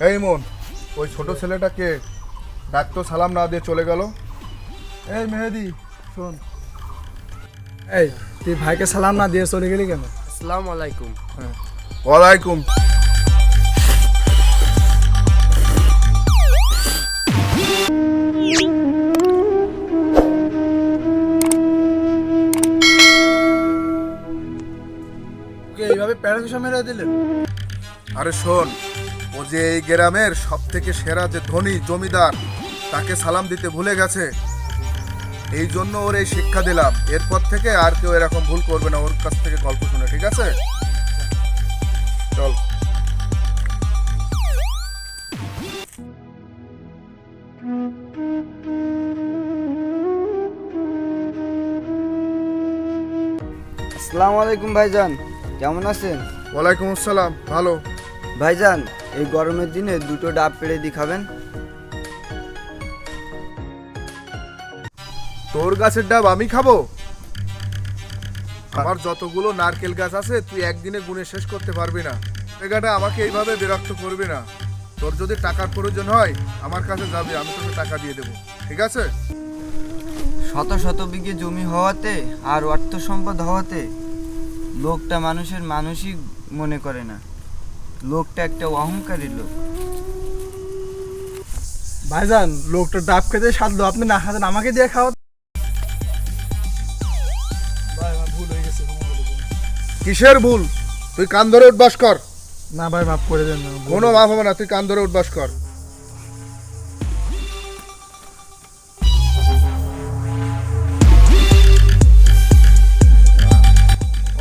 এই মন, ওই ছোট ছেলেটাকে ডাকতো, সালাম না দিয়ে চলে গেল। এই মেহেদি শোন, এই তুই ভাইকে সালাম না দিয়ে চলে গেলি কেন? আসসালামু আলাইকুম। ওয়ালাইকুম। ওকে এইভাবে প্যারাকুশা মেরে দিলেন? আরে শোন, ও যে এই গ্রামের সব থেকে সেরা যে ধনী জমিদার, তাকে সালাম দিতে ভুলে গেছে। এই জন্য ওর এই শিক্ষা দিলাম। এরপর থেকে আর কেউ এরকম ভুল করবে না ওর কাছ থেকে গল্প শুনে, ঠিক আছে? চল। আসসালামু আলাইকুম ভাইজান, কেমন আছেন? ওয়ালাইকুম আসসালাম, ভালো। ভাইজান, এই গরমের দিনে দুটো ডাব পেড়ে দি খাবেন। তোর গাছের ডাব আমি খাবো? আমার যতগুলো নারকেল গাছ আছে তুই একদিনে গুনে শেষ করতে পারবি না। জায়গাটা আমাকে এইভাবে বিরক্ত করবি না। তোর যদি টাকার প্রয়োজন হয় আমার কাছে যাবি, আমি তোকে টাকা দিয়ে দেবো, ঠিক আছে? শত শত বিঘে জমি হওয়াতে আর অর্থ সম্পদ হওয়াতে লোকটা মানুষের মানুষই মনে করে না। লোকটা একটা অহংকারী লোক। ভাইজান, লোকটা ডাব খেতে সাধলো, আপনি না খাতেন আমাকে দিয়ে খাওয়া। ভাই আমার ভুল হয়ে গেছে, ক্ষমা করে দেন। কিসের ভুল? তুই কান ধরে উঠবাস কর। না ভাই, মাফ করে দেন না। কোনো মাফ হবে না, তুই কান ধরে উঠবাস কর।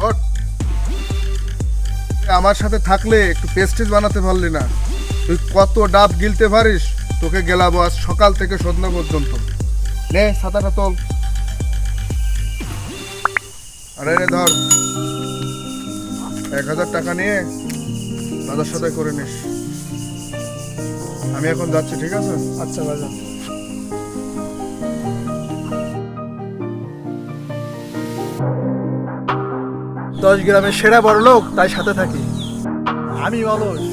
ওঠ। তুই আমার সাথে থাকলে একটু পেস্টিজ বানাতে পারলি না। তুই কত ডাব গিলতে পারিস, তোকে গেলাবো আজ সকাল থেকে সন্ধ্যা পর্যন্ত। নে ছাতাটা তোল। আরে রে ধর, 1000 টাকা নিয়ে দাদার সাথে করে নিস। আমি এখন যাচ্ছি, ঠিক আছে? আচ্ছা ভাইজান। দশ গ্রামের সেরা বড় লোক, তাই সাথে থাকি। আমি অলস,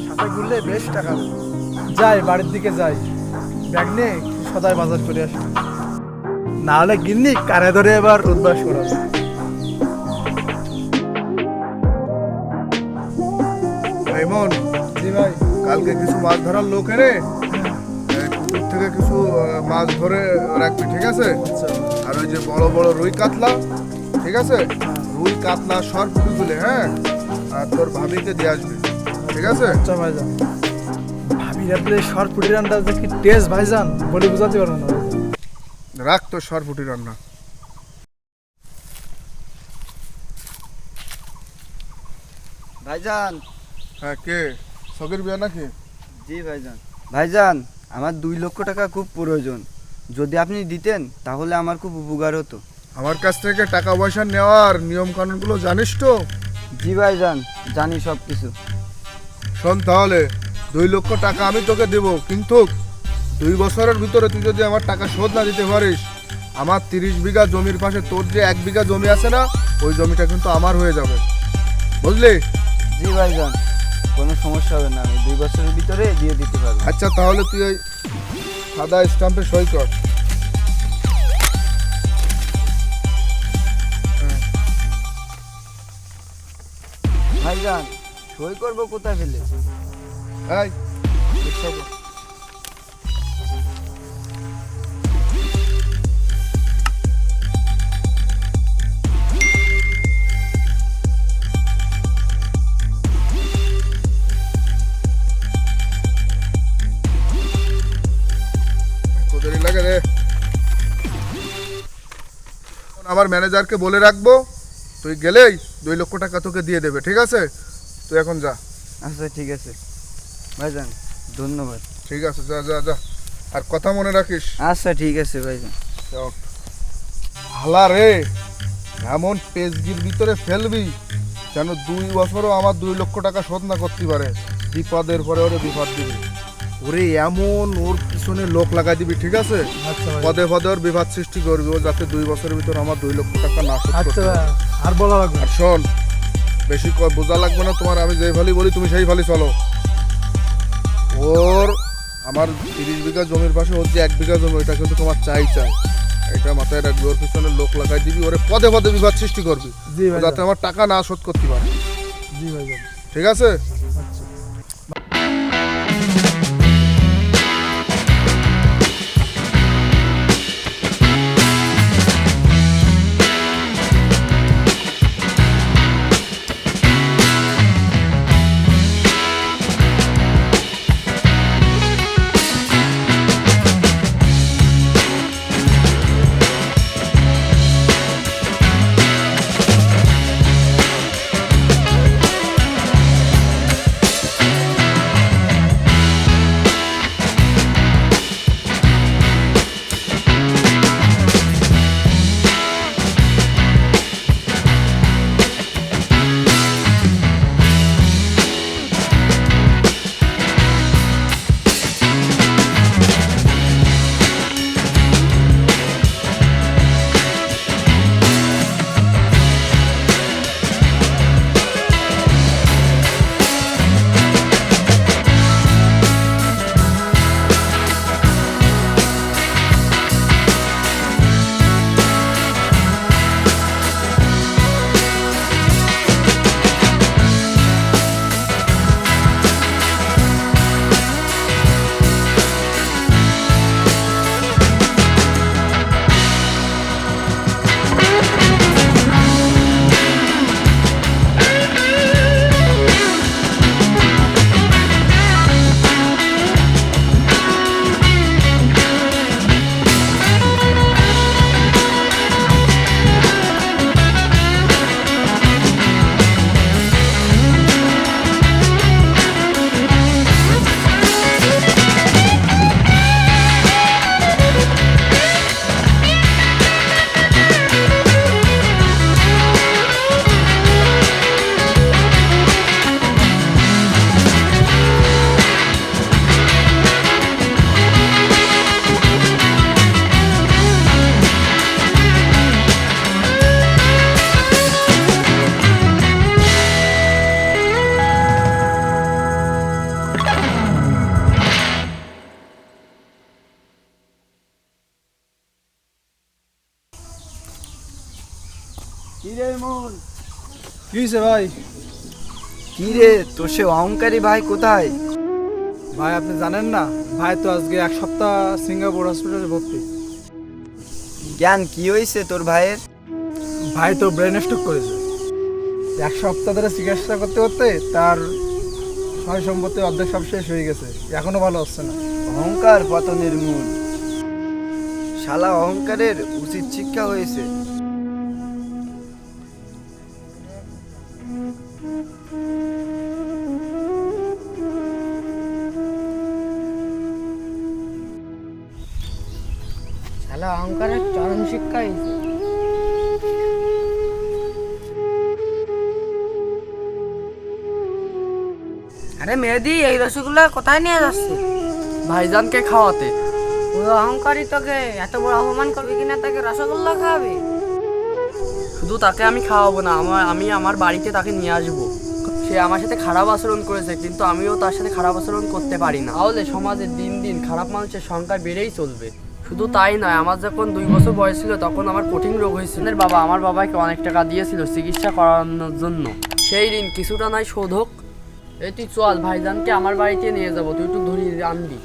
সাথে ঘুরলে বেশ টাকা দেয়। যাই, বাড়ির দিকে যাই, ব্যাগ নিয়ে সদাই বাজার করে আসি, না হলে গিন্নি কানে ধরে এবার উদ্বাস করাবে। এমন জি ভাই। কালকে কিছু মাছ ধরার লোক এনে পুকুর থেকে কিছু মাছ ধরে রাখবি, ঠিক আছে? আচ্ছা আর ওই যে বড় বড় রুই কাতলা, ঠিক আছে? রুই কাতলা সর পুকুরগুলো, হ্যাঁ, আর তোর ভাবিকে দিয়ে আসবি, ঠিক আছে? আচ্ছা ভাইজান। ভাবি রাত্রে শর্ট ফুটি রান্না দেখি টেস্ট ভাইজান, বলে বুঝাতে পারবো না ভাইজান। রাখ তোর সর ফুটি রান্না। ভাইজান। হ্যাঁ, কে? সগের বিয়া নাকি? জি ভাইজান। ভাইজান, আমার 2 লক্ষ টাকা খুব প্রয়োজন। যদি আপনি দিতেন তাহলে আমার খুব উপকার হতো। আমার কাছ থেকে টাকা পয়সা নেওয়ার নিয়ম কানুনগুলো জানিস তো? জি ভাইজান, জানি সব কিছু। শোন তাহলে, 2 লক্ষ টাকা আমি তোকে দেবো, কিন্তু 2 বছরের ভিতরে তুই যদি আমার টাকা শোধ না দিতে পারিস, আমার 30 বিঘা জমির পাশে তোর যে 1 বিঘা জমি আছে না, ওই জমিটা কিন্তু আমার হয়ে যাবে, বুঝলি? জি ভাইজান, কোনো সমস্যা হবে না, আমি 2 বছরের ভিতরে দিয়ে দিতে পারবো। আচ্ছা তাহলে তুই ওই সাদা স্ট্যাম্পে সই কর। ভাইজান, সই করবো কোথায় ফেলে? এই, রিকশা কর। কতদিন লাগে রে? আমার ম্যানেজারকে বলে রাখবো, তুই গেলেই 2 লক্ষ টাকা তোকে দিয়ে দেবে, ঠিক আছে? তুই এখন যা। আচ্ছা ঠিক আছে ভাইজান, ধন্যবাদ। ঠিক আছে, যা যা যা, আর কথা মনে রাখিস। আচ্ছা ঠিক আছে ভাইজান। হালা রে, এমন পেজগির ভিতরে ফেলবি যেন 2 বছরও আমার 2 লক্ষ টাকা শোধ না করতে পারে। বিপদের পরে ওরে বিপদ দিবি, ওরে এমন ওর পিছনে লোক লাগাই দিবি, ঠিক আছে? আচ্ছা ভাই। পদে পদে ওর বিবাদ সৃষ্টি করবি, ও যাতে 2 বছরের ভিতর আমার 2 লক্ষ টাকা না শোধ আচ্ছা করতে ভাই, পারে। আর বলা লাগবে না। আর শোন, বেশি বোঝা লাগবে না তোমার, আমি যেই ফালি বলি তুমি সেই ফালি চলো, ওর আমার 30 বিঘা জমির পাশে ওর যে 1 বিঘা জমি, ওইটা কিন্তু তোমার চাই। এটা মাথায় রাখবি, ওর পিছনে লোক লাগাই দিবি, ওরে পদে পদে বিবাদ সৃষ্টি করবি, জি ভাই, যাতে আমার টাকা না শোধ করতে পারে। জি ভাই। ঠিক আছে? কি রে মন? কি হয়েছে ভাই? কি রে, তোর সে অহংকারী ভাই কোথায়? ভাই আপনি জানেন না, ভাই তো আজকে 1 সপ্তাহ সিঙ্গাপুর হসপিটালে ভর্তি। জ্ঞান, কি হয়েছে তোর ভাইয়ের? ভাই তো ব্রেন স্ট্রোক করেছে। 1 সপ্তাহ ধরে চিকিৎসা করতে করতে তার সয় সম্পত্তি অর্ধেক সব শেষ হয়ে গেছে, এখনো ভালো হচ্ছে না। অহংকার পতনের মূল। শালা অহংকারের উচিত শিক্ষা হয়েছে। শালা অহংকারের চরম শিক্ষা হয়েছে। আরে মেহেদি, এই রসগোল্লা কোথায় নিয়ে যাচ্ছে? ভাইজানকে খাওয়াতে। ওই অহংকারী তোকে এত বড় অপমান করবে কিনা, তাকে রসগোল্লা খাওয়াবে? শুধু তাকে আমি খাওয়াবো না, আমি আমার বাড়িতে তাকে নিয়ে আসবো। সে আমার সাথে খারাপ আচরণ করেছে, কিন্তু আমিও তার সাথে খারাপ আচরণ করতে পারি না। তাহলে সমাজে দিন দিন খারাপ মানুষের সংখ্যা বেড়েই চলবে। শুধু তাই নয়, আমার যখন 2 বছর বয়স ছিল তখন আমার কঠিন রোগ হয়েছিল। আমার বাবাকে অনেক টাকা দিয়েছিল চিকিৎসা করানোর জন্য। সেই ঋণ কিছুটা নয় শোধ হোক। এই তুই চল, ভাইজানকে আমার বাড়িতে নিয়ে যাবো, তুই একটু ধরিয়ে আনবি।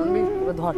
আনবি, এবার ধর।